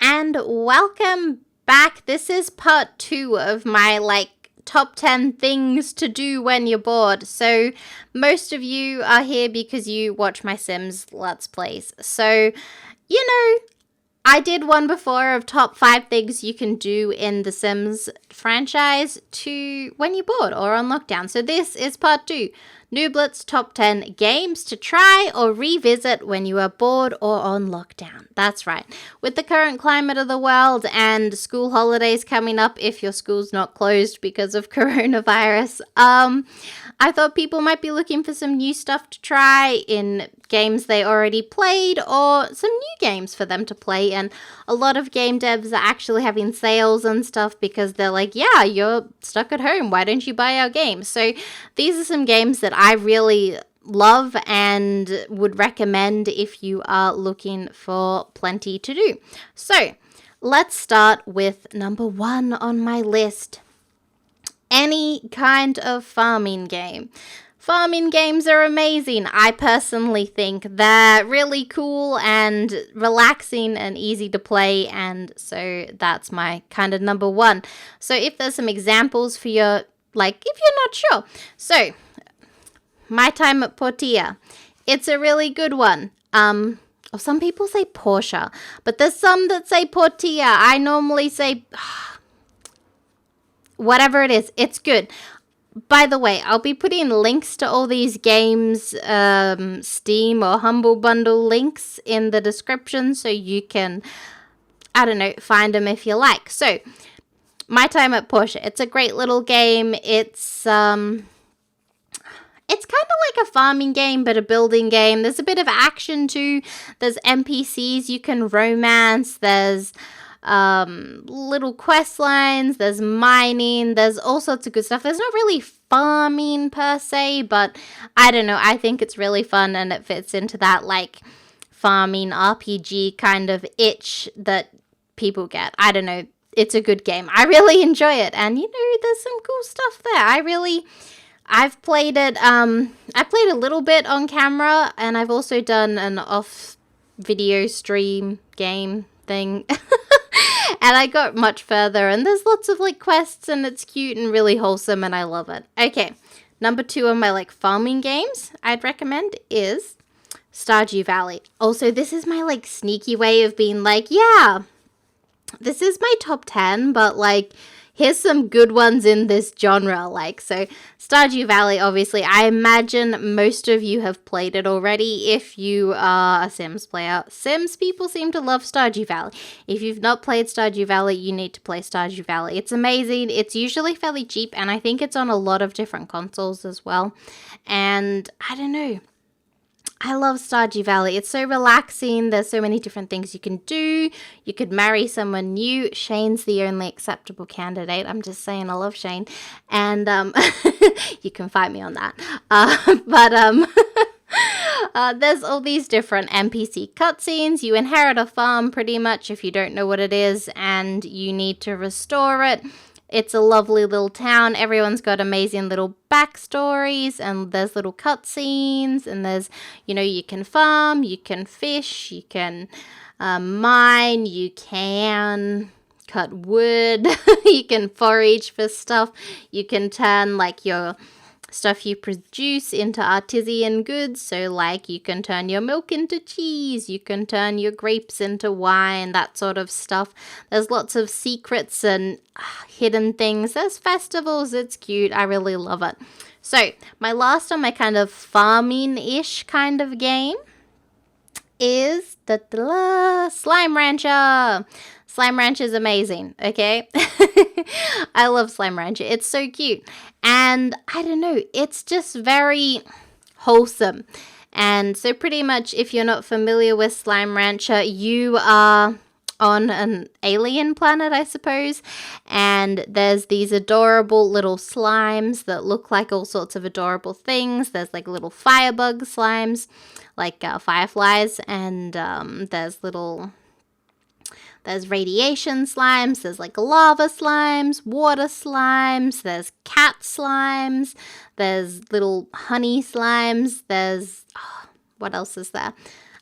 and welcome back. This is part 2 of my top 10 things to do when you're bored. So most of you are here because you watch my Sims Let's Plays. So, I did one before of top 5 things you can do in the Sims franchise to when you're bored or on lockdown. So this is part 2. Nooblet's top 10 games to try or revisit when you are bored or on lockdown. That's right. With the current climate of the world and school holidays coming up, if your school's not closed because of coronavirus, I thought people might be looking for some new stuff to try in games they already played or some new games for them to play. And a lot of game devs are actually having sales and stuff because they're like, yeah, you're stuck at home. Why don't you buy our games? So these are some games that I really love and would recommend if you are looking for plenty to do. So let's start with number 1 on my list. Any kind of farming game. Farming games are amazing. I personally think they're really cool and relaxing and easy to play, and so that's my kind of number 1. So if there's some examples for your, if you're not sure. So, My Time at Portia. It's a really good one. Or some people say Portia, but there's some that say Portia. I normally say whatever it is, it's good. By the way, I'll be putting links to all these games, Steam or Humble Bundle links in the description so you can, find them if you like. So, My Time at Portia. It's a great little game. It's kind of like a farming game, but a building game. There's a bit of action too. There's NPCs you can romance. There's little quest lines, there's mining, there's all sorts of good stuff. There's not really farming per se, but I don't know, I think it's really fun and it fits into that farming RPG kind of itch that people get. I don't know, it's a good game. I really enjoy it, and there's some cool stuff there. I've played it, I played a little bit on camera, and I've also done an off video stream game thing. And I got much further, and there's lots of quests, and it's cute and really wholesome, and I love it. Okay, number 2 of my farming games I'd recommend is Stardew Valley. Also, this is my sneaky way of being yeah, this is my top 10, but here's some good ones in this genre. So Stardew Valley, obviously, I imagine most of you have played it already if you are a Sims player. Sims people seem to love Stardew Valley. If you've not played Stardew Valley, you need to play Stardew Valley. It's amazing. It's usually fairly cheap, and I think it's on a lot of different consoles as well. And I don't know. I love Stardew Valley. It's so relaxing. There's so many different things you can do. You could marry someone new. Shane's the only acceptable candidate. I'm just saying, I love Shane. And you can fight me on that. There's all these different NPC cutscenes. You inherit a farm pretty much if you don't know what it is, and you need to restore it. It's a lovely little town. Everyone's got amazing little backstories, and there's little cutscenes, and there's, you can farm, you can fish, you can mine, you can cut wood, you can forage for stuff, you can turn your stuff you produce into artisan goods. So you can turn your milk into cheese, you can turn your grapes into wine, that sort of stuff. There's lots of secrets and hidden things. There's festivals. It's cute. I really love it. So my last on my kind of farming-ish kind of game is Slime Rancher. Slime Rancher is amazing, okay? I love Slime Rancher. It's so cute. And I don't know, it's just very wholesome. And so pretty much if you're not familiar with Slime Rancher, you are on an alien planet, I suppose. And there's these adorable little slimes that look like all sorts of adorable things. There's little firebug slimes, fireflies. And there's radiation slimes, there's lava slimes, water slimes, there's cat slimes, there's little honey slimes, there's, what else is there?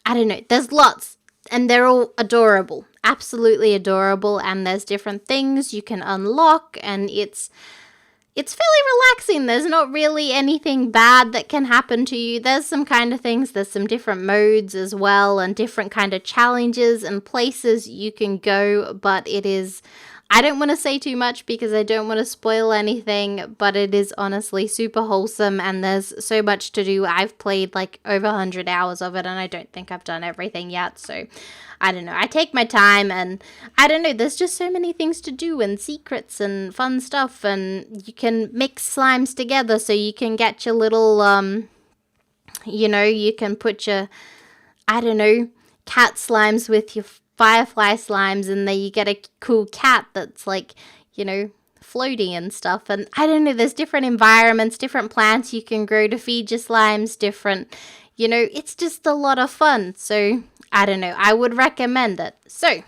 I don't know, there's lots. and they're all adorable, absolutely adorable, and there's different things you can unlock, and it's fairly relaxing. There's not really anything bad that can happen to you. There's some kind of things, there's some different modes as well, and different kind of challenges and places you can go, but it is, I don't want to say too much because I don't want to spoil anything, but it is honestly super wholesome, and there's so much to do. I've played like over 100 hours of it, and I don't think I've done everything yet, so I don't know. I take my time, and I don't know. There's just so many things to do, and secrets and fun stuff, and you can mix slimes together so you can get your little, you can put your, I don't know, cat slimes with your firefly slimes, and then you get a cool cat that's like, floating and stuff. And I don't know, there's different environments, different plants you can grow to feed your slimes, different, it's just a lot of fun. So I don't know, I would recommend it. So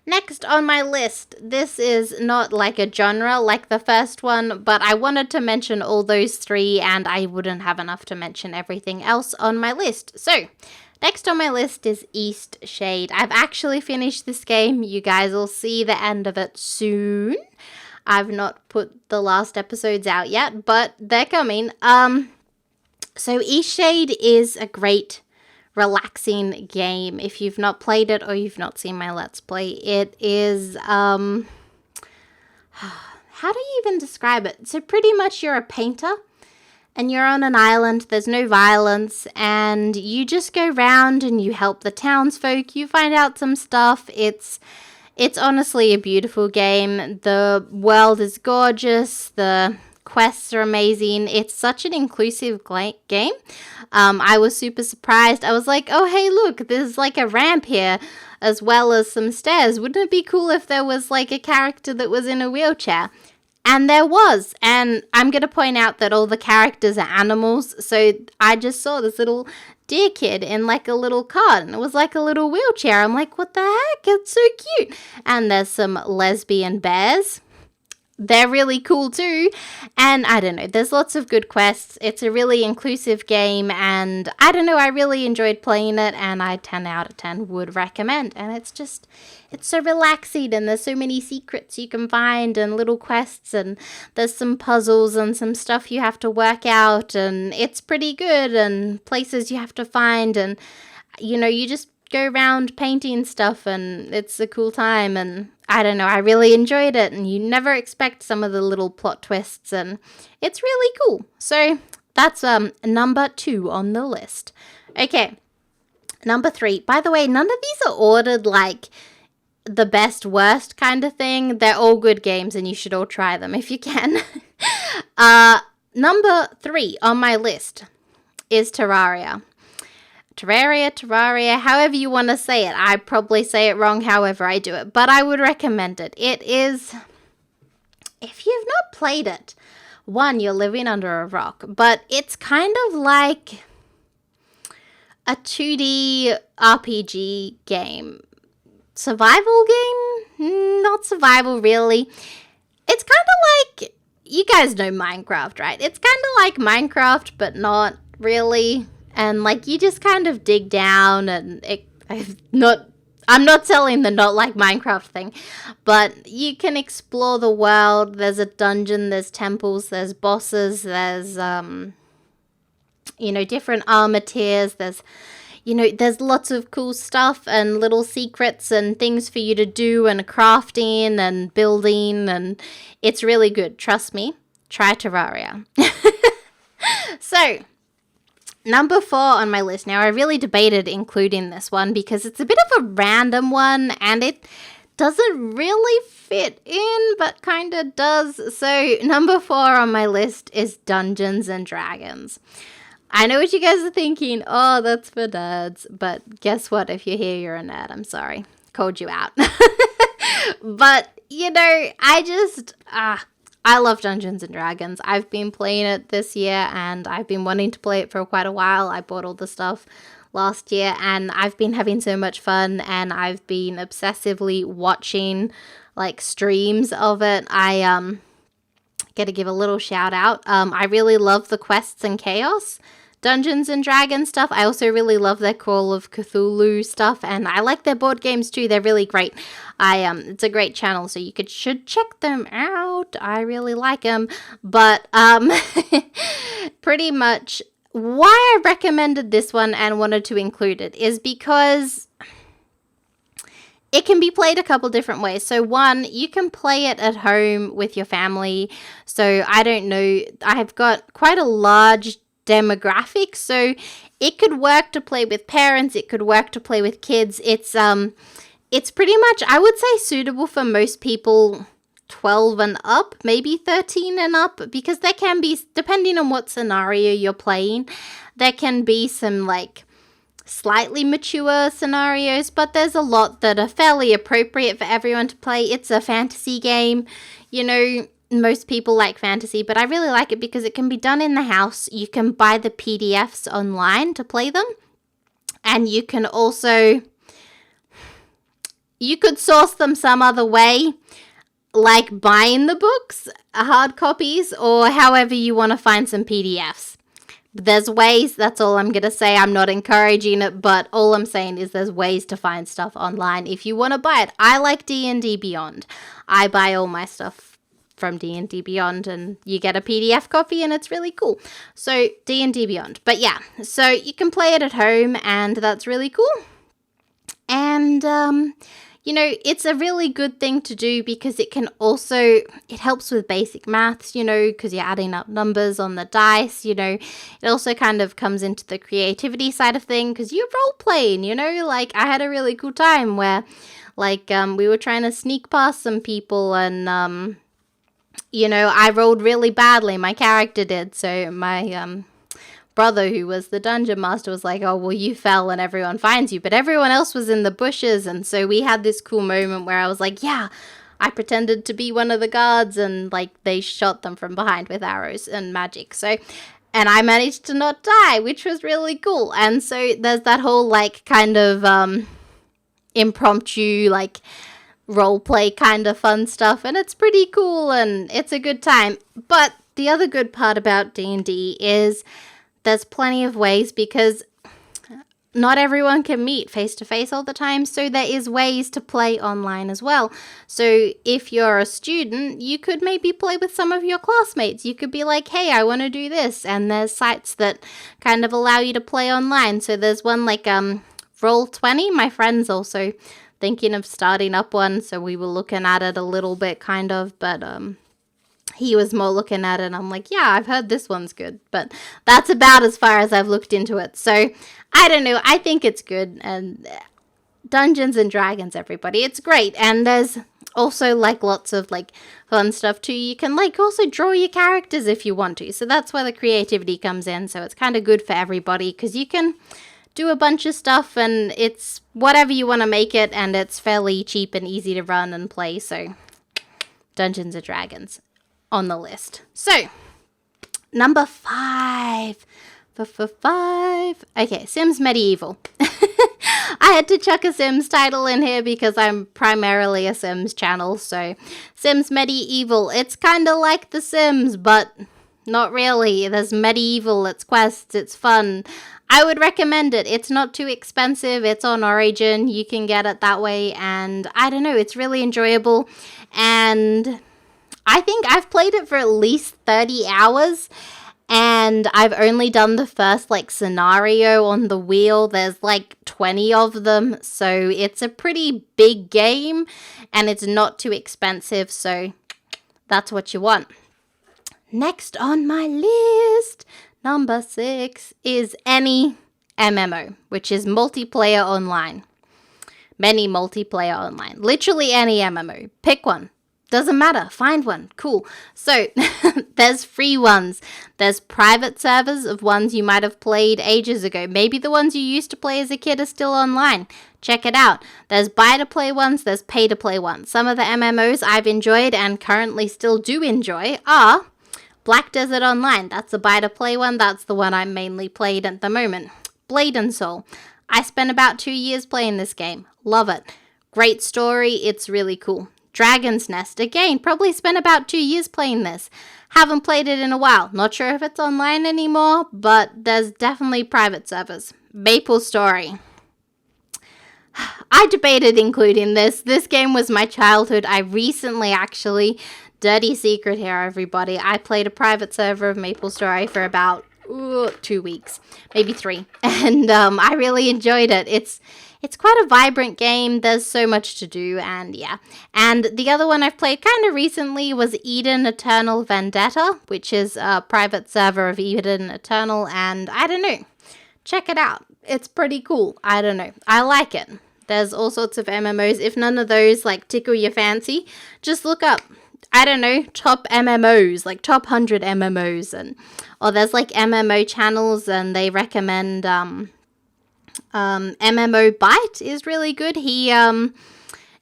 next on my list, this is not like a genre like the first one, but I wanted to mention all those three, and I wouldn't have enough to mention everything else on my list. So next on my list is Eastshade. I've actually finished this game. You guys will see the end of it soon. I've not put the last episodes out yet, but they're coming. So Eastshade is a great, relaxing game. If you've not played it or you've not seen my Let's Play, it is, how do you even describe it? So pretty much you're a painter, and you're on an island, there's no violence, and you just go round and you help the townsfolk, you find out some stuff. It's honestly a beautiful game. The world is gorgeous, the quests are amazing. It's such an inclusive game. I was super surprised. I was like, oh hey look, there's like a ramp here as well as some stairs. Wouldn't it be cool if there was like a character that was in a wheelchair? And there was, and I'm going to point out that all the characters are animals, so I just saw this little deer kid in like a little cart, and it was like a little wheelchair. I'm like, what the heck? It's so cute. And there's some lesbian bears. They're really cool too, and I don't know, there's lots of good quests. It's a really inclusive game, and I don't know, I really enjoyed playing it, and I 10 out of 10 would recommend. And it's so relaxing, and there's so many secrets you can find, and little quests, and there's some puzzles and some stuff you have to work out, and it's pretty good, and places you have to find, and you just go around painting stuff, and it's a cool time. And I don't know, I really enjoyed it, and you never expect some of the little plot twists, and it's really cool. So that's number 2 on the list. Okay, number 3. By the way, none of these are ordered like the best worst kind of thing. They're all good games, and you should all try them if you can. Number 3 on my list is Terraria. Terraria, however you want to say it. I probably say it wrong however I do it, but I would recommend it. It is, if you've not played it, one, you're living under a rock, but it's kind of like a 2D RPG game. Survival game? Not survival, really. It's kind of like, you guys know Minecraft, right? It's kind of like Minecraft, but not really. And like you just kind of dig down, and I'm not selling the not like Minecraft thing, but you can explore the world. There's a dungeon, there's temples, there's bosses, there's different armor tiers, there's lots of cool stuff and little secrets and things for you to do, and crafting and building, and it's really good. Trust me, try Terraria. So number 4 on my list. Now, I really debated including this one because it's a bit of a random one, and it doesn't really fit in, but kind of does. So number 4 on my list is Dungeons and Dragons. I know what you guys are thinking. Oh, that's for nerds. But guess what? If you're here, you're a nerd. I'm sorry. Called you out. But, I love Dungeons & Dragons. I've been playing it this year, and I've been wanting to play it for quite a while. I bought all the stuff last year, and I've been having so much fun, and I've been obsessively watching, streams of it. I got to give a little shout out. I really love the quests and chaos. Dungeons and Dragons stuff. I also really love their Call of Cthulhu stuff, and I like their board games too. They're really great. It's a great channel, so you should check them out. I really like them. But pretty much why I recommended this one and wanted to include it is because it can be played a couple different ways. So one, you can play it at home with your family. So I don't know, I've got quite a large demographic, so it could work to play with parents, it could work to play with kids. It's pretty much, I would say, suitable for most people 12 and up, maybe 13 and up, because there can be, depending on what scenario you're playing, there can be some like slightly mature scenarios, but there's a lot that are fairly appropriate for everyone to play. It's a fantasy game, you know, most people like fantasy, but I really like it because it can be done in the house. You can buy the PDFs online to play them, and you can also, you could source them some other way, like buying the books, hard copies, or however you want to find some PDFs. There's ways, that's all I'm going to say. I'm not encouraging it, but all I'm saying is there's ways to find stuff online if you want to buy it. I like D&D Beyond. I buy all my stuff from D&D Beyond, and you get a PDF copy, and it's really cool. So D&D Beyond. But yeah, so you can play it at home, and that's really cool. And you know, it's a really good thing to do because it can also, it helps with basic maths, you know, because you're adding up numbers on the dice, you know. It also kind of comes into the creativity side of thing because you're role playing, you know. Like, I had a really cool time where, like, we were trying to sneak past some people, and you know, I rolled really badly. My character did. So my brother, who was the dungeon master, was like, oh, well, you fell and everyone finds you. But everyone else was in the bushes. And so we had this cool moment where I was like, yeah, I pretended to be one of the guards, and like they shot them from behind with arrows and magic. So, and I managed to not die, which was really cool. And so there's that whole like kind of impromptu, like, role play kind of fun stuff, and it's pretty cool, and it's a good time. But the other good part about D&D is there's plenty of ways, because not everyone can meet face to face all the time, so there is ways to play online as well. So if you're a student, you could maybe play with some of your classmates. You could be like, hey, I want to do this, and there's sites that kind of allow you to play online. So there's one like Roll20. My friend's also thinking of starting up one, so we were looking at it a little bit kind of, but he was more looking at it, and I'm like, yeah, I've heard this one's good, but that's about as far as I've looked into it. So I don't know, I think it's good. And Dungeons and Dragons, everybody, it's great. And there's also like lots of like fun stuff too. You can like also draw your characters if you want to, so that's where the creativity comes in. So it's kind of good for everybody because you can do a bunch of stuff, and it's whatever you want to make it, and it's fairly cheap and easy to run and play. So Dungeons and Dragons on the list. So number 5. Okay, Sims Medieval. I had to chuck a Sims title in here because I'm primarily a Sims channel. So Sims Medieval, it's kind of like The Sims, but not really. There's medieval, it's quests, it's fun. I would recommend it. It's not too expensive. It's on Origin. You can get it that way. And I don't know, it's really enjoyable. And I think I've played it for at least 30 hours. And I've only done the first like scenario on the wheel. There's like 20 of them. So it's a pretty big game. And it's not too expensive. So that's what you want. Next on my list, number 6 is any MMO, which is multiplayer online. Many multiplayer online. Literally any MMO. Pick one. Doesn't matter. Find one. Cool. So, there's free ones. There's private servers of ones you might have played ages ago. Maybe the ones you used to play as a kid are still online. Check it out. There's buy-to-play ones. There's pay-to-play ones. Some of the MMOs I've enjoyed and currently still do enjoy are Black Desert Online. That's a buy-to-play one. That's the one I'm mainly played at the moment. Blade and Soul. I spent about 2 years playing this game. Love it. Great story. It's really cool. Dragon's Nest. Again, probably spent about 2 years playing this. Haven't played it in a while. Not sure if it's online anymore, but there's definitely private servers. Maple Story. I debated including this. This game was my childhood. I recently actually, dirty secret here, everybody, I played a private server of Maple Story for about 2 weeks, maybe 3, and I really enjoyed it. It's quite a vibrant game. There's so much to do, and yeah. And the other one I've played kind of recently was Eden Eternal Vendetta, which is a private server of Eden Eternal, and I don't know. Check it out. It's pretty cool. I don't know. I like it. There's all sorts of MMOs. If none of those like tickle your fancy, just look up, I don't know, top MMOs, like top 100 MMOs, or there's like MMO channels, and they recommend MMO Byte is really good. He and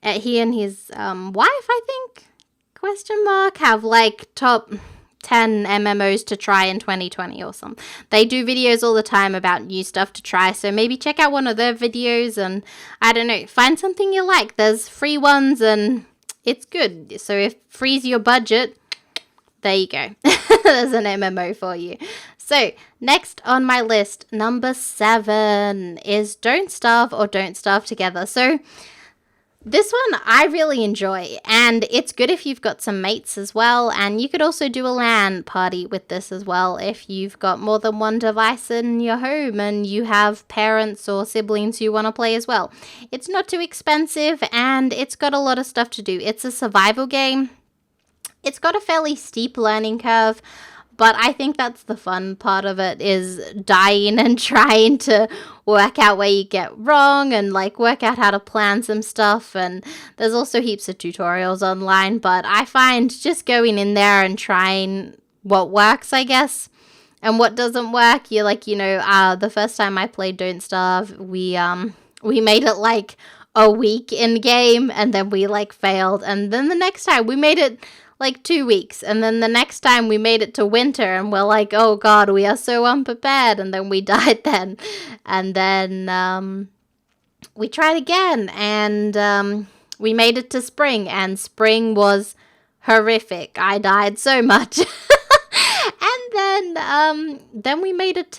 his wife, I think, question mark, have like top 10 MMOs to try in 2020 or something. They do videos all the time about new stuff to try, so maybe check out one of their videos and, I don't know, find something you like. There's free ones and it's good. So if freeze your budget, there you go. There's an MMO for you. So next on my list, number 7 is Don't Starve or Don't Starve Together. So this one I really enjoy, and it's good if you've got some mates as well, and you could also do a LAN party with this as well if you've got more than one device in your home and you have parents or siblings who want to play as well. It's not too expensive, and it's got a lot of stuff to do. It's a survival game. It's got a fairly steep learning curve, but I think that's the fun part of it, is dying and trying to work out where you get wrong and like work out how to plan some stuff. And there's also heaps of tutorials online, but I find just going in there and trying what works, I guess, and what doesn't work. You're like, the first time I played Don't Starve, we made it like a week in game, and then we like failed, and then the next time we made it like 2 weeks, and then the next time we made it to winter, and we're like, oh god, we are so unprepared, and then we died then. And then we tried again, and we made it to spring, and spring was horrific. I died so much. And then we made it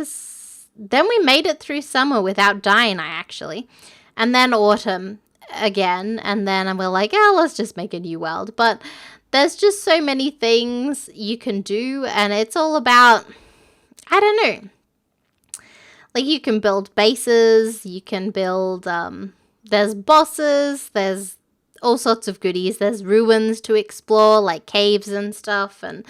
through summer without dying, actually. And then autumn again, and then we're like, oh, let's just make a new world. But there's just so many things you can do, and it's all about, I don't know, like you can build bases, you can build, there's bosses, there's all sorts of goodies, there's ruins to explore, like caves and stuff, and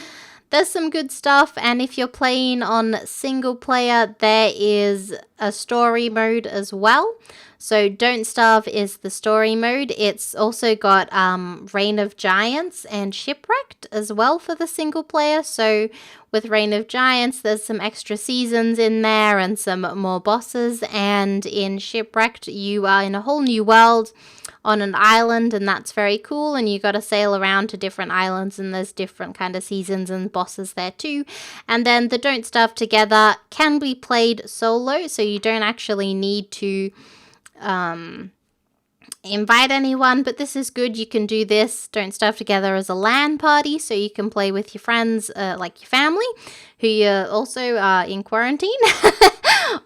there's some good stuff. And if you're playing on single player, there is a story mode as well. So Don't Starve is the story mode. It's also got Reign of Giants and Shipwrecked as well for the single player. So with Reign of Giants, there's some extra seasons in there and some more bosses. And in Shipwrecked, you are in a whole new world on an island, and that's very cool. And you got to sail around to different islands, and there's different kind of seasons and bosses there too. And then the Don't Starve Together can be played solo, so you don't actually need to invite anyone, but this is good. You can do this Don't Starve Together as a LAN party, so you can play with your friends, like your family, who you're also in quarantine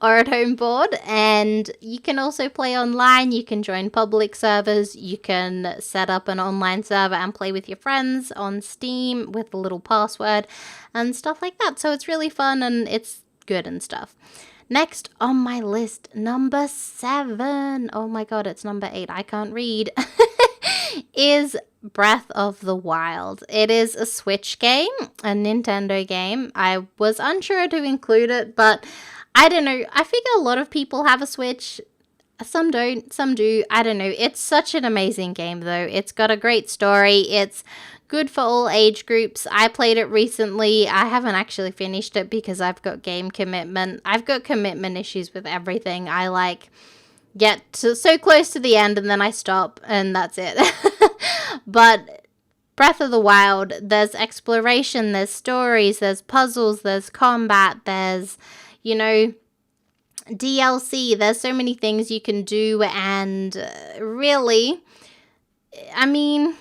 or at home bored. And you can also play online. You can join public servers. You can set up an online server and play with your friends on Steam with a little password and stuff like that. So it's really fun and it's good and stuff. Next on my list, number 7, oh my god, it's number 8, I can't read, is Breath of the Wild. It is a Switch game, a Nintendo game. I was unsure to include it, but I don't know. I figure a lot of people have a Switch. Some don't, some do. I don't know. It's such an amazing game, though. It's got a great story. It's good for all age groups. I played it recently. I haven't actually finished it because I've got game commitment. I've got commitment issues with everything. I like get to so close to the end and then I stop and that's it. But Breath of the Wild, there's exploration, there's stories, there's puzzles, there's combat, there's, DLC. There's so many things you can do, and really, I mean,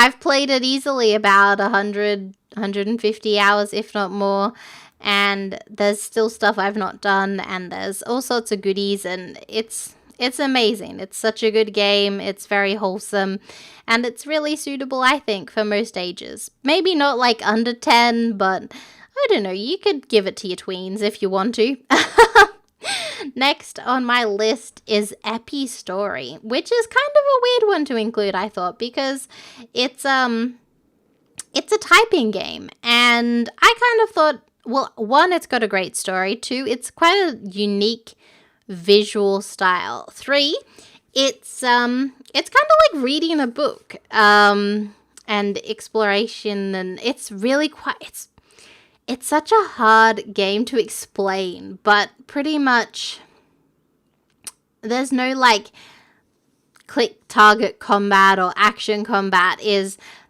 I've played it easily about 150 hours, if not more. And there's still stuff I've not done, and there's all sorts of goodies, and it's amazing. It's such a good game. It's very wholesome, and it's really suitable, I think, for most ages. Maybe not like under 10, but I don't know. You could give it to your tweens if you want to. Next on my list is Epistory, which is kind of a weird one to include, I thought, because it's a typing game, and I kind of thought, well, one, it's got a great story. Two, it's quite a unique visual style. Three, it's kind of like reading a book, and exploration, and it's really it's such a hard game to explain, but pretty much there's no like click target combat or action combat.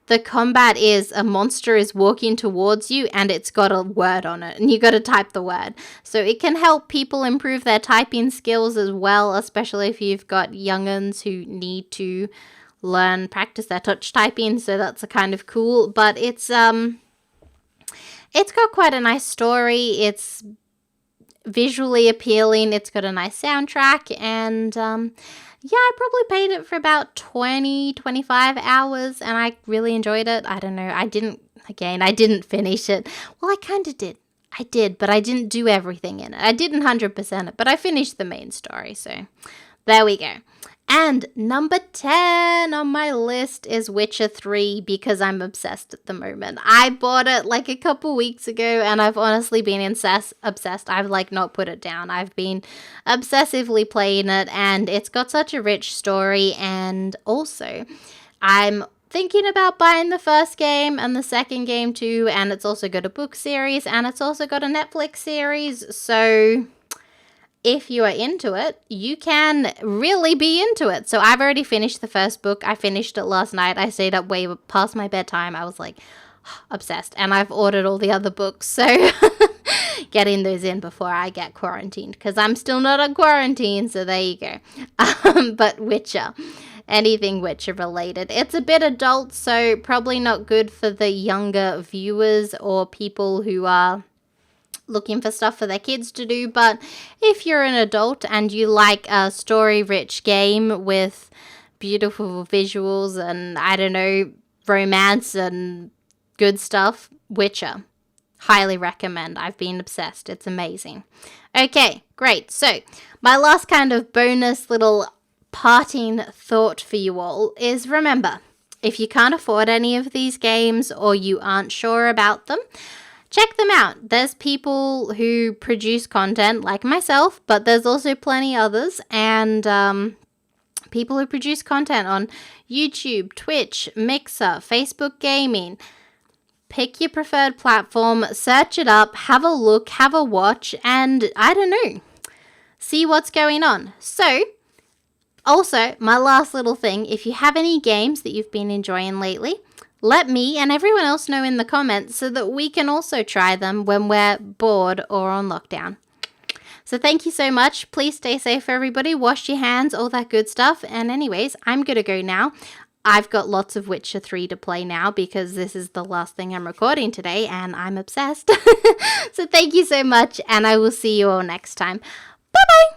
The combat is a monster is walking towards you and it's got a word on it and you got to type the word. So it can help people improve their typing skills as well, especially if you've got young'uns who need to practice their touch typing. So that's a kind of cool, but it's got quite a nice story. It's visually appealing. It's got a nice soundtrack, and yeah, I probably played it for about 20-25 hours, and I really enjoyed it. I don't know. I didn't finish it. Well, I kind of did. I did, but I didn't do everything in it. I didn't 100% it, but I finished the main story, so there we go. And number 10 on my list is Witcher 3, because I'm obsessed at the moment. I bought it like a couple weeks ago, and I've honestly been obsessed. I've like not put it down. I've been obsessively playing it, and it's got such a rich story. And also, I'm thinking about buying the first game and the second game too, and it's also got a book series, and it's also got a Netflix series, so if you are into it, you can really be into it. So I've already finished the first book. I finished it last night. I stayed up way past my bedtime. I was like obsessed. And I've ordered all the other books. So getting those in before I get quarantined, because I'm still not on quarantine. So there you go. But Witcher, anything Witcher related. It's a bit adult, so probably not good for the younger viewers or people who are looking for stuff for their kids to do. But if you're an adult and you like a story-rich game with beautiful visuals and, I don't know, romance and good stuff, Witcher. Highly recommend. I've been obsessed. It's amazing. Okay, great. So my last kind of bonus little parting thought for you all is, remember, if you can't afford any of these games or you aren't sure about them, check them out. There's people who produce content like myself, but there's also plenty others, and people who produce content on YouTube, Twitch, Mixer, Facebook Gaming. Pick your preferred platform, search it up, have a look, have a watch, and I don't know, see what's going on. So, also, my last little thing, if you have any games that you've been enjoying lately, let me and everyone else know in the comments so that we can also try them when we're bored or on lockdown. So thank you so much. Please stay safe, everybody. Wash your hands, all that good stuff. And anyways, I'm going to go now. I've got lots of Witcher 3 to play now because this is the last thing I'm recording today and I'm obsessed. So thank you so much, and I will see you all next time. Bye-bye!